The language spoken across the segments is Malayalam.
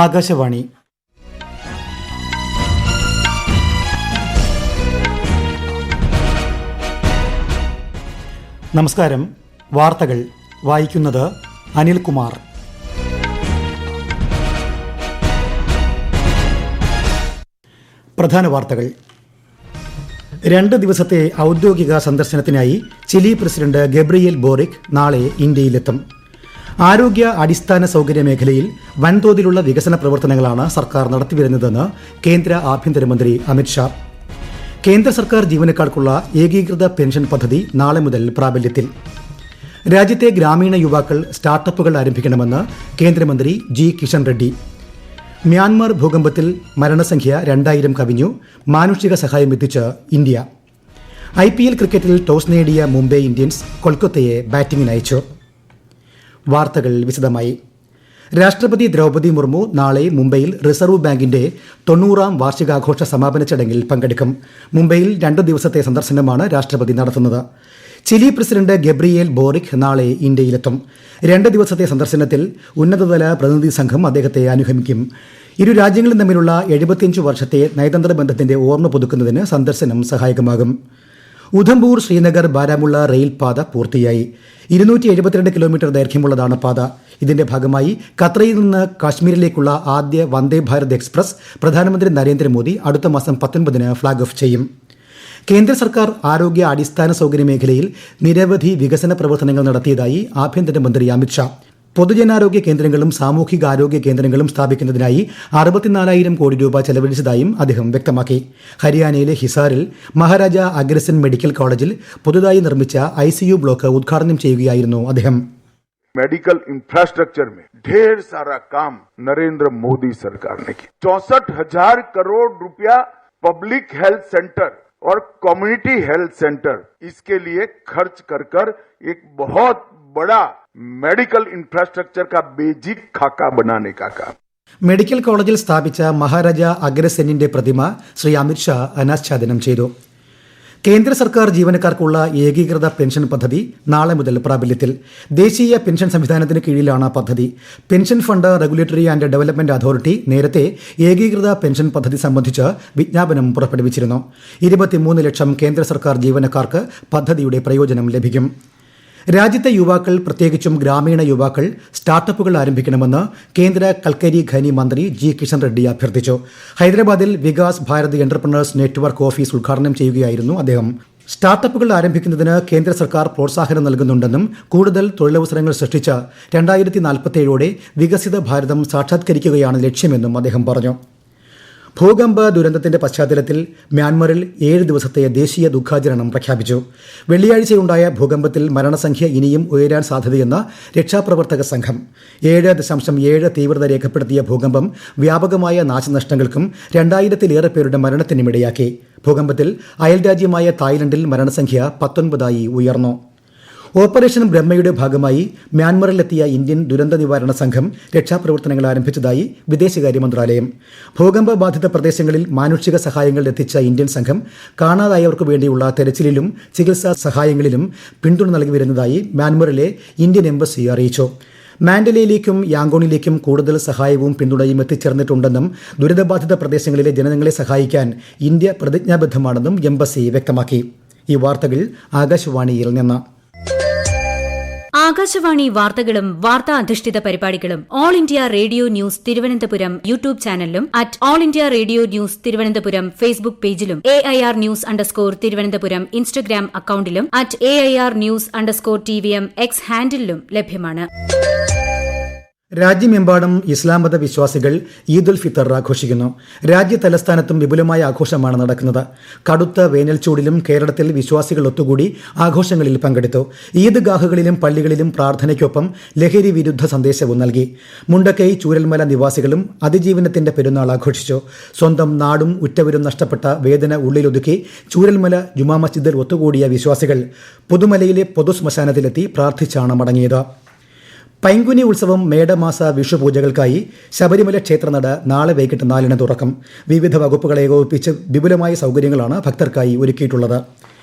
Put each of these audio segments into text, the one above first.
ആകാശവാണി. നമസ്കാരം. വാർത്തകൾ വായിക്കുന്നത് അനിൽകുമാർ. പ്രധാന വാർത്തകൾ. 2 ദിവസത്തെ ഔദ്യോഗിക സന്ദർശനത്തിനായി ചിലി പ്രസിഡന്റ് ഗബ്രിയേൽ ബോറിക് നാളെ ഇന്ത്യയിലെത്തും. ആരോഗ്യ അടിസ്ഥാന സൌകര്യ മേഖലയിൽ വൻതോതിലുള്ള വികസന പ്രവർത്തനങ്ങളാണ് സർക്കാർ നടത്തിവരുന്നതെന്ന് കേന്ദ്ര ആഭ്യന്തരമന്ത്രി അമിത്ഷാ. കേന്ദ്ര സർക്കാർ ജീവനക്കാർക്കുള്ള ഏകീകൃത പെൻഷൻ പദ്ധതി നാളെ മുതൽ പ്രാബല്യത്തിൽ. രാജ്യത്തെ ഗ്രാമീണ യുവാക്കൾ സ്റ്റാർട്ടപ്പുകൾ ആരംഭിക്കണമെന്ന് കേന്ദ്രമന്ത്രി ജി കിഷൻ റെഡ്ഡി. മ്യാൻമാർ ഭൂകമ്പത്തിൽ മരണസംഖ്യ 2000 കവിഞ്ഞു. മാനുഷിക സഹായം എത്തിച്ച് ഇന്ത്യ. IPL ക്രിക്കറ്റിൽ ടോസ് നേടിയ മുംബൈ ഇന്ത്യൻസ് കൊൽക്കത്തയെ ബാറ്റിംഗിന് അയച്ചു. വാർത്തകൾ വിശദമായി. രാഷ്ട്രപതി ദ്രൗപദി മുർമു നാളെ മുംബൈയിൽ റിസർവ് ബാങ്കിന്റെ 90ാം വാർഷികാഘോഷ സമാപന ചടങ്ങിൽ പങ്കെടുക്കും. മുംബൈയിൽ 2 ദിവസത്തെ സന്ദർശനമാണ് രാഷ്ട്രപതി നടത്തുന്നത്. ചിലി പ്രസിഡന്റ് ഗബ്രിയേൽ ബോറിക് നാളെ ഇന്ത്യയിലെത്തും. 2 ദിവസത്തെ സന്ദർശനത്തിൽ ഉന്നതതല പ്രതിനിധി സംഘം അദ്ദേഹത്തെ അനുഗമിക്കും. ഇരു രാജ്യങ്ങളും തമ്മിലുള്ള 75 വർഷത്തെ നയതന്ത്ര ബന്ധത്തിന്റെ ഓർമ്മ പുതുക്കുന്നതിന് സന്ദർശനം സഹായകമാകും. ഉധംപൂർ ശ്രീനഗർ ബാരാമുള്ള റെയിൽ പാത പൂർത്തിയായി. 272 കിലോമീറ്റർ ദൈർഘ്യമുള്ളതാണ് പാത. ഇതിന്റെ ഭാഗമായി ഖത്രയിൽ നിന്ന് കാശ്മീരിലേക്കുള്ള ആദ്യ വന്ദേ ഭാരത് എക്സ്പ്രസ് പ്രധാനമന്ത്രി നരേന്ദ്രമോദി അടുത്ത മാസം 19-ന് ഫ്ളാഗ് ഓഫ് ചെയ്യും. കേന്ദ്ര സർക്കാർ ആരോഗ്യ അടിസ്ഥാന സൌകര്യ മേഖലയിൽ നിരവധി വികസന പ്രവർത്തനങ്ങൾ നടത്തിയതായി ആഭ്യന്തരമന്ത്രി അമിത്ഷാ. പൊതുജനാരോഗ്യ കേന്ദ്രങ്ങളും സാമൂഹികാരോഗ്യ കേന്ദ്രങ്ങളും സ്ഥാപിക്കുന്നതിനായി 64,000 കോടി രൂപ ചെലവഴിച്ചതായും അദ്ദേഹം വ്യക്തമാക്കി. ഹരിയാനയിലെ ഹിസാറിൽ മഹാരാജ അഗ്രസൻ മെഡിക്കൽ കോളേജിൽ പുതുതായി നിർമ്മിച്ച ICU ബ്ലോക്ക് ഉദ്ഘാടനം ചെയ്യുകയായിരുന്നു അദ്ദേഹം. मेडिकल इंफ्रास्ट्रक्चर में ढेर सारा काम नरेंद्र मोदी सरकार ने किया. 64,000 करोड़ रुपया पब्लिक हेल्थ सेंटर और कम्युनिटी हेल्थ सेंटर इसके लिए खर्च कर एक बहुत बड़ा मेडिकल इंफ्रास्ट्रक्चर का बेसिक खाका बनाने का काम. മെഡിക്കൽ കോളേജിൽ സ്ഥാപിച്ച മഹാരാജ അഗ്രസെന്നിന്റെ പ്രതിമ ശ്രീ അമിത്ഷാ അനാച്ഛാദനം ചെയ്തു. കേന്ദ്ര സർക്കാർ ജീവനക്കാർക്കുള്ള ഏകീകൃത പെൻഷൻ പദ്ധതി നാളെ മുതൽ പ്രാബല്യത്തിൽ. ദേശീയ പെൻഷൻ സംവിധാനത്തിന് കീഴിലാണ് പദ്ധതി. Pension fund regulatory and development authority നേരത്തെ ഏകീകൃത പെൻഷൻ പദ്ധതി സംബന്ധിച്ച് വിജ്ഞാപനം പുറപ്പെടുവിച്ചിരുന്നു. 23 ലക്ഷം കേന്ദ്ര സർക്കാർ ജീവനക്കാർക്ക് പദ്ധതിയുടെ പ്രയോജനം ലഭിക്കും. രാജ്യത്തെ യുവാക്കൾ, പ്രത്യേകിച്ചും ഗ്രാമീണ യുവാക്കൾ സ്റ്റാർട്ടപ്പുകൾ ആരംഭിക്കണമെന്ന് കേന്ദ്ര കൽക്കരി ഖനി മന്ത്രി ജി കിഷൻ റെഡ്ഡി അഭ്യർത്ഥിച്ചു. ഹൈദരാബാദിൽ Vikas Bharat entrepreneurs network office ഉദ്ഘാടനം ചെയ്യുകയായിരുന്നു അദ്ദേഹം. സ്റ്റാർട്ടപ്പുകൾ ആരംഭിക്കുന്നതിന് കേന്ദ്ര സർക്കാർ പ്രോത്സാഹനം നൽകുന്നുണ്ടെന്നും കൂടുതൽ തൊഴിലവസരങ്ങൾ സൃഷ്ടിച്ച് 2047 വികസിത ഭാരതം സാക്ഷാത്കരിക്കുകയാണ് ലക്ഷ്യമെന്നും അദ്ദേഹം പറഞ്ഞു. ഭൂകമ്പ ദുരന്തത്തിന്റെ പശ്ചാത്തലത്തിൽ മ്യാൻമറിൽ 7 ദിവസത്തെ ദേശീയ ദുഃഖാചരണം പ്രഖ്യാപിച്ചു. വെള്ളിയാഴ്ചയുണ്ടായ ഭൂകമ്പത്തിൽ മരണസംഖ്യ ഇനിയും ഉയരാൻ സാധ്യതയെന്ന് രക്ഷാപ്രവർത്തക സംഘം. 7.7 തീവ്രത രേഖപ്പെടുത്തിയ ഭൂകമ്പം വ്യാപകമായ നാശനഷ്ടങ്ങൾക്കും 2000-ലേറെ പേരുടെ മരണത്തിനുമിടയാക്കി. ഭൂകമ്പത്തിൽ അയൽരാജ്യമായ തായ്ലൻഡിൽ മരണസംഖ്യ 19 ഉയർന്നു. ഓപ്പറേഷൻ ബ്രഹ്മയുടെ ഭാഗമായി മ്യാൻമറിലെത്തിയ ഇന്ത്യൻ ദുരന്ത നിവാരണ സംഘം രക്ഷാപ്രവർത്തനങ്ങൾ ആരംഭിച്ചതായി വിദേശകാര്യ മന്ത്രാലയം. ഭൂകമ്പ ബാധിത പ്രദേശങ്ങളിൽ മാനുഷിക സഹായങ്ങൾ എത്തിച്ച ഇന്ത്യൻ സംഘം കാണാതായവർക്ക് വേണ്ടിയുള്ള തെരച്ചിലിലും ചികിത്സാ സഹായങ്ങളിലും പിന്തുണ നൽകി വരുന്നതായി മ്യാൻമറിലെ ഇന്ത്യൻ എംബസി അറിയിച്ചു. മാൻഡലയിലേക്കും യാങ്കോണിലേക്കും കൂടുതൽ സഹായവും പിന്തുണയും എത്തിച്ചേർന്നിട്ടുണ്ടെന്നും ദുരിതബാധിത പ്രദേശങ്ങളിലെ ജനങ്ങളെ സഹായിക്കാൻ ഇന്ത്യ പ്രതിജ്ഞാബദ്ധമാണെന്നും എംബസി വ്യക്തമാക്കി. ഈ വാർത്തകൾ ആകാശവാണിയിൽ നിന്ന്. ആകാശവാണി വാർത്തകളും വാർത്താ അധിഷ്ഠിത പരിപാടികളും All India Radio News Thiruvananthapuram YouTube ചാനലിലും All India Radio News Thiruvananthapuram Facebook പേജിലും AIR ന്യൂസ് _തിരുവനന്തപുരം ഇൻസ്റ്റഗ്രാം അക്കൌണ്ടിലും @AIR ന്യൂസ് _TVM X ഹാൻഡിലും ലഭ്യമാണ്. രാജ്യമെമ്പാടും ഇസ്ലാം മത വിശ്വാസികൾ ഈദുൽ ഫിത്തർ ആഘോഷിക്കുന്നു. രാജ്യ തലസ്ഥാനത്തും വിപുലമായ ആഘോഷമാണ് നടക്കുന്നത്. കടുത്ത വേനൽച്ചൂടിലും കേരളത്തിൽ വിശ്വാസികൾ ഒത്തുകൂടി ആഘോഷങ്ങളിൽ പങ്കെടുത്തു. ഈദ്ഗാഹുകളിലും പള്ളികളിലും പ്രാർത്ഥനയ്ക്കൊപ്പം ലഹരി വിരുദ്ധ സന്ദേശവും നൽകി. മുണ്ടക്കൈ ചൂരൽമല നിവാസികളും അതിജീവനത്തിന്റെ പെരുന്നാൾ ആഘോഷിച്ചു. സ്വന്തം നാടും ഉറ്റവരും നഷ്ടപ്പെട്ട വേദന ഉള്ളിലൊതുക്കി ചൂരൽമല ജുമാ മസ്ജിദിൽ ഒത്തുകൂടിയ വിശ്വാസികൾ പുതുമലയിലെ പൊതുശ്മശാനത്തിലെത്തി പ്രാർത്ഥിച്ചാണ് മടങ്ങിയത്. പൈങ്കുനി ഉത്സവം മേടമാസ വിഷുപൂജകൾക്കായി ശബരിമല ക്ഷേത്രനട നാളെ വൈകിട്ട് 4-ന് തുറക്കും. വിവിധ വകുപ്പുകളെ ഏകോപിപ്പിച്ച് വിപുലമായ സൌകര്യങ്ങളാണ് ഭക്തർക്കായി ഒരുക്കിയിട്ടുള്ളത്.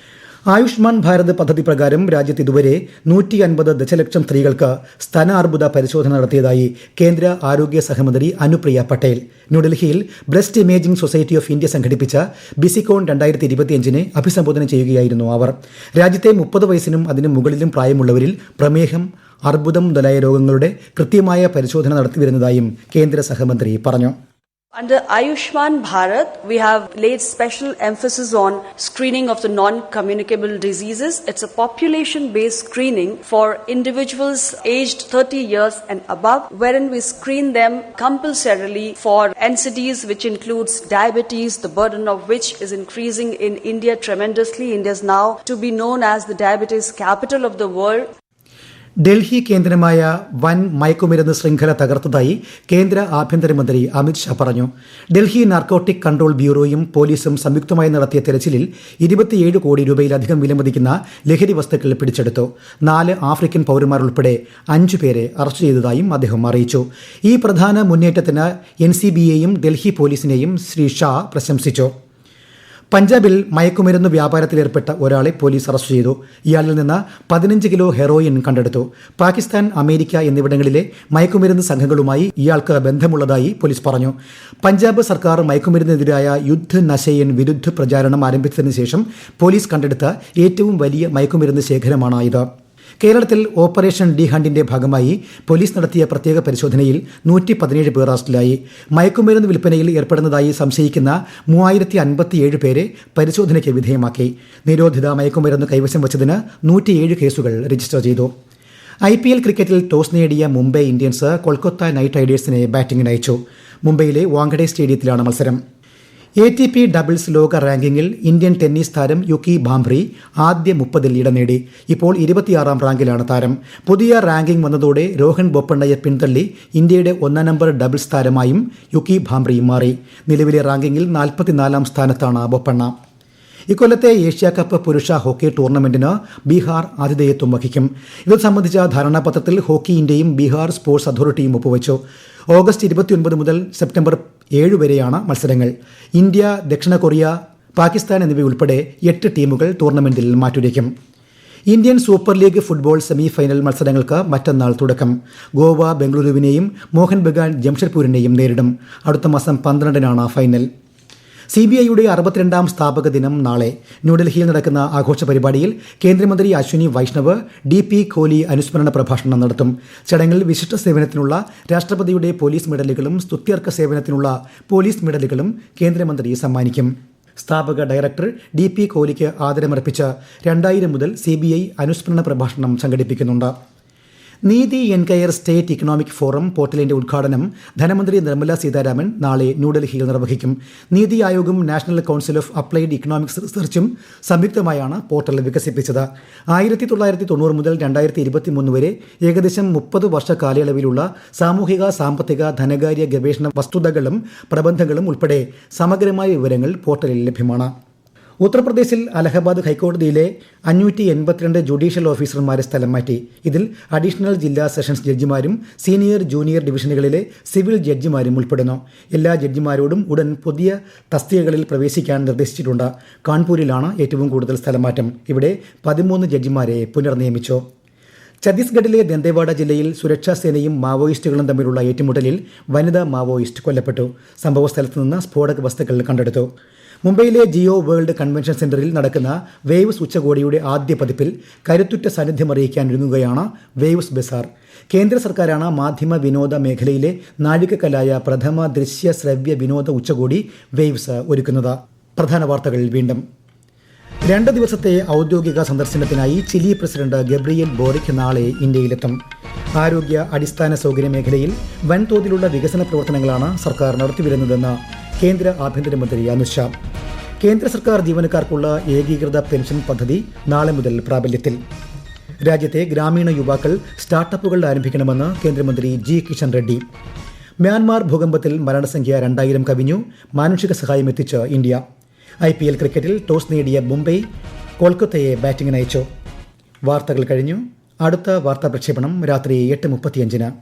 ആയുഷ്മാൻ ഭാരത് പദ്ധതി പ്രകാരം രാജ്യത്ത് ഇതുവരെ 150 ദശലക്ഷം സ്ത്രീകൾക്ക് സ്തനാർബുദ പരിശോധന നടത്തിയതായി കേന്ദ്ര ആരോഗ്യ സഹമന്ത്രി അനുപ്രിയ പട്ടേൽ. ന്യൂഡൽഹിയിൽ breast imaging society of India സംഘടിപ്പിച്ച ബിസിക്കോൺ 2025 അഭിസംബോധന ചെയ്യുകയായിരുന്നു അവർ. രാജ്യത്തെ 30 വയസ്സിനും അതിനു മുകളിലും പ്രായമുള്ളവരിൽ പ്രമേഹം, അർബുദം മുതലായ രോഗങ്ങളുടെ കൃത്യമായ പരിശോധന നടത്തിവരുന്നതായും കേന്ദ്ര സഹമന്ത്രി പറഞ്ഞു. Under Ayushman Bharat, we have laid special emphasis on screening of the non-communicable diseases. It's a population-based screening for individuals aged 30 years and above, wherein we screen them compulsorily for NCDs, which includes diabetes, the burden of which is increasing in India tremendously. India is now to be known as the diabetes capital of the world. Delhi കേന്ദ്രമായ വൻ മയക്കുമരുന്ന് ശൃംഖല തകർത്തതായി കേന്ദ്ര ആഭ്യന്തരമന്ത്രി അമിത് ഷാ പറഞ്ഞു. ഡൽഹി നാർക്കോട്ടിക് കൺട്രോൾ ബ്യൂറോയും പോലീസും സംയുക്തമായി നടത്തിയ തെരച്ചിലിൽ 27 കോടി രൂപയിലധികം വിലമതിക്കുന്ന ലഹരി വസ്തുക്കൾ പിടിച്ചെടുത്തു. 4 ആഫ്രിക്കൻ പൌരന്മാർ ഉൾപ്പെടെ 5 പേരെ അറസ്റ്റ് ചെയ്തതായും അദ്ദേഹം അറിയിച്ചു. ഈ പ്രധാന മുന്നേറ്റത്തിന് NCBയെയും ഡൽഹി പോലീസിനെയും ശ്രീ ഷാ പ്രശംസിച്ചു. പഞ്ചാബിൽ മയക്കുമരുന്ന് വ്യാപാരത്തിലേർപ്പെട്ട ഒരാളെ പോലീസ് അറസ്റ്റ് ചെയ്തു. ഇയാളിൽ നിന്ന് 15 കിലോ ഹെറോയിൻ കണ്ടെടുത്തു. പാകിസ്ഥാൻ, അമേരിക്ക എന്നിവിടങ്ങളിലെ മയക്കുമരുന്ന് സംഘങ്ങളുമായി ഇയാൾക്ക് ബന്ധമുള്ളതായി പോലീസ് പറഞ്ഞു. പഞ്ചാബ് സർക്കാർ മയക്കുമരുന്നിനെതിരായ യുദ്ധ് നശയൻ വിരുദ്ധ പ്രചാരണം ആരംഭിച്ചതിന് ശേഷം പോലീസ് കണ്ടെടുത്ത ഏറ്റവും വലിയ മയക്കുമരുന്ന് ശേഖരമാണ് ഇത്. കേരളത്തിൽ ഓപ്പറേഷൻ ഡി ഹണ്ടിന്റെ ഭാഗമായി പോലീസ് നടത്തിയ പ്രത്യേക പരിശോധനയിൽ 117 പേർ അറസ്റ്റിലായി. മയക്കുമരുന്ന് വിൽപ്പനയിൽ ഏർപ്പെടുന്നതായി സംശയിക്കുന്ന 3057 പേരെ പരിശോധനയ്ക്ക് വിധേയമാക്കി. നിരോധിത മയക്കുമരുന്ന് കൈവശം വച്ചതിന് 107 കേസുകൾ രജിസ്റ്റർ ചെയ്തു. IPL ക്രിക്കറ്റിൽ ടോസ് നേടിയ മുംബൈ ഇന്ത്യൻസ് കൊൽക്കത്ത നൈറ്റ് റൈഡേഴ്സിനെ ബാറ്റിംഗിന് അയച്ചു. മുംബൈയിലെ വാങ്കഡെ സ്റ്റേഡിയത്തിലാണ് മത്സരം. ATP ഡബിൾസ് ലോക റാങ്കിങ്ങിൽ ഇന്ത്യൻ ടെന്നീസ് താരം യുക്കി ഭാംബ്രി ആദ്യ 30-ൽ ഇടം നേടി. ഇപ്പോൾ 26ാം റാങ്കിലാണ് താരം. പുതിയ റാങ്കിംഗ് വന്നതോടെ രോഹൻ ബൊപ്പണ്ണയെ പിന്തള്ളി ഇന്ത്യയുടെ 1 നമ്പർ ഡബിൾസ് താരമായും യുക്കി ഭാംബ്രി മാറി. നിലവിലെ റാങ്കിങ്ങിൽ 44ാം സ്ഥാനത്താണ് ബൊപ്പണ്ണ. ഇക്കൊല്ലത്തെ ഏഷ്യാകപ്പ് പുരുഷ ഹോക്കി ടൂർണമെന്റിന് ബീഹാർ ആതിഥേയത്വം വഹിക്കും. ഇത് സംബന്ധിച്ച ധാരണാപത്രത്തിൽ ഹോക്കി ഇന്ത്യയും ബീഹാർ സ്പോർട്സ് അതോറിറ്റിയും ഒപ്പുവച്ചു. ഓഗസ്റ്റ് 29 മുതൽ സെപ്റ്റംബർ 7 വരെയാണ് മത്സരങ്ങൾ. ഇന്ത്യ, ദക്ഷിണ കൊറിയ, പാകിസ്ഥാൻ എന്നിവയുൾപ്പെടെ 8 ടീമുകൾ ടൂർണമെന്റിൽ മാറ്റുരയ്ക്കും. Indian Super League football semi final മത്സരങ്ങൾക്ക് മറ്റന്നാൾ തുടക്കം. ഗോവ ബംഗളൂരുവിനെയും മോഹൻ ബഗാൻ ജംഷഡ്പൂരിനെയും നേരിടും. അടുത്ത മാസം 12-നാണ് ഫൈനൽ. CBIയുടെ 62ാം സ്ഥാപക ദിനം നാളെ. ന്യൂഡൽഹിയിൽ നടക്കുന്ന ആഘോഷ പരിപാടിയിൽ കേന്ദ്രമന്ത്രി അശ്വിനി വൈഷ്ണവ് DP കോഹ്ലി അനുസ്മരണ പ്രഭാഷണം നടത്തും. ചടങ്ങിൽ വിശിഷ്ട സേവനത്തിനുള്ള രാഷ്ട്രപതിയുടെ പോലീസ് മെഡലുകളും സ്തുത്യർക്ക സേവനത്തിനുള്ള പോലീസ് മെഡലുകളും കേന്ദ്രമന്ത്രി സമ്മാനിക്കും. സ്ഥാപക ഡയറക്ടർ DP കോഹ്ലിക്ക് ആദരമർപ്പിച്ച് 2000 മുതൽ CBI അനുസ്മരണ പ്രഭാഷണം സംഘടിപ്പിക്കുന്നുണ്ട്. NITI NCAER State Economic Forum പോർട്ടലിന്റെ ഉദ്ഘാടനം ധനമന്ത്രി നിർമ്മല സീതാരാമൻ നാളെ ന്യൂഡൽഹിയിൽ നിർവഹിക്കും. നീതി ആയോഗും National Council of Applied Economics റിസർച്ചും സംയുക്തമായാണ് പോർട്ടൽ വികസിപ്പിച്ചത്. 1990 മുതൽ 2023 വരെ ഏകദേശം 30 വർഷ കാലയളവിലുള്ള സാമൂഹിക, സാമ്പത്തിക, ധനകാര്യ ഗവേഷണ വസ്തുതകളും പ്രബന്ധങ്ങളും ഉൾപ്പെടെ സമഗ്രമായ വിവരങ്ങൾ പോർട്ടലിൽ ലഭ്യമാണ്. ഉത്തർപ്രദേശിൽ അലഹബാദ് ഹൈക്കോടതിയിലെ 582 ജുഡീഷ്യൽ ഓഫീസർമാരെ സ്ഥലം മാറ്റി. ഇതിൽ അഡീഷണൽ ജില്ലാ സെഷൻസ് ജഡ്ജിമാരും സീനിയർ, ജൂനിയർ ഡിവിഷനുകളിലെ സിവിൽ ജഡ്ജിമാരും ഉൾപ്പെടുന്നു. എല്ലാ ജഡ്ജിമാരോടും ഉടൻ പുതിയ തസ്തികകളിൽ പ്രവേശിക്കാൻ നിർദ്ദേശിച്ചിട്ടുണ്ട്. കാൺപൂരിലാണ് ഏറ്റവും കൂടുതൽ സ്ഥലമാറ്റം. ഇവിടെ 13 ജഡ്ജിമാരെ പുനർനിയമിച്ചു. ഛത്തീസ്ഗഡിലെ ദന്തേവാഡ ജില്ലയിൽ സുരക്ഷാ സേനയും മാവോയിസ്റ്റുകളും തമ്മിലുള്ള ഏറ്റുമുട്ടലിൽ വനിതാ മാവോയിസ്റ്റ് കൊല്ലപ്പെട്ടു. സംഭവസ്ഥലത്ത് നിന്ന് സ്ഫോടക വസ്തുക്കൾ കണ്ടെടുത്തു. മുംബൈയിലെ ജിയോ വേൾഡ് കൺവെൻഷൻ സെന്ററിൽ നടക്കുന്ന വേവ്സ് ഉച്ചകോടിയുടെ ആദ്യ പതിപ്പിൽ കരുത്തുറ്റ സാന്നിധ്യമറിയിക്കാനൊരുങ്ങുകയാണ് വേവ്സ് ബസാർ. കേന്ദ്ര സർക്കാരാണ് മാധ്യമ വിനോദ മേഖലയിലെ നാഴികക്കല്ലായ പ്രഥമ ദൃശ്യ ശ്രവ്യ വിനോദ ഉച്ചകോടി വേവ്സ് ഒരുക്കുന്നത്. പ്രധാന വാർത്തകൾ വീണ്ടും. 2 ദിവസത്തെ ഔദ്യോഗിക സന്ദർശനത്തിനായി ചിലി പ്രസിഡന്റ് ഗബ്രിയേൽ ബോറിക് നാളെ ഇന്ത്യയിലെത്തും. ആരോഗ്യ, അടിസ്ഥാന സൗകര്യ മേഖലയിൽ വൻതോതിലുള്ള വികസന പ്രവർത്തനങ്ങളാണ് സർക്കാർ നടത്തിവരുന്നതെന്ന് കേന്ദ്ര ആഭ്യന്തരമന്ത്രി അമിത് ഷാ. കേന്ദ്ര സർക്കാർ ജീവനക്കാർക്കുള്ള ഏകീകൃത പെൻഷൻ പദ്ധതി നാളെ മുതൽ പ്രാബല്യത്തിൽ. രാജ്യത്തെ ഗ്രാമീണ യുവാക്കൾ സ്റ്റാർട്ടപ്പുകൾ ആരംഭിക്കണമെന്ന് കേന്ദ്രമന്ത്രി G. കിഷൻ റെഡ്ഡി. മ്യാൻമാർ ഭൂകമ്പത്തിൽ മരണസംഖ്യ 2000 കവിഞ്ഞു. മാനുഷിക സഹായം എത്തിച്ച് ഇന്ത്യ. IPL ക്രിക്കറ്റിൽ ടോസ് നേടിയ മുംബൈ കൊൽക്കത്തയെ ബാറ്റിംഗിന് അയച്ചു. വാർത്തകൾ കഴിഞ്ഞു. അടുത്ത വാർത്താ പ്രക്ഷേപണം രാത്രി 8:35.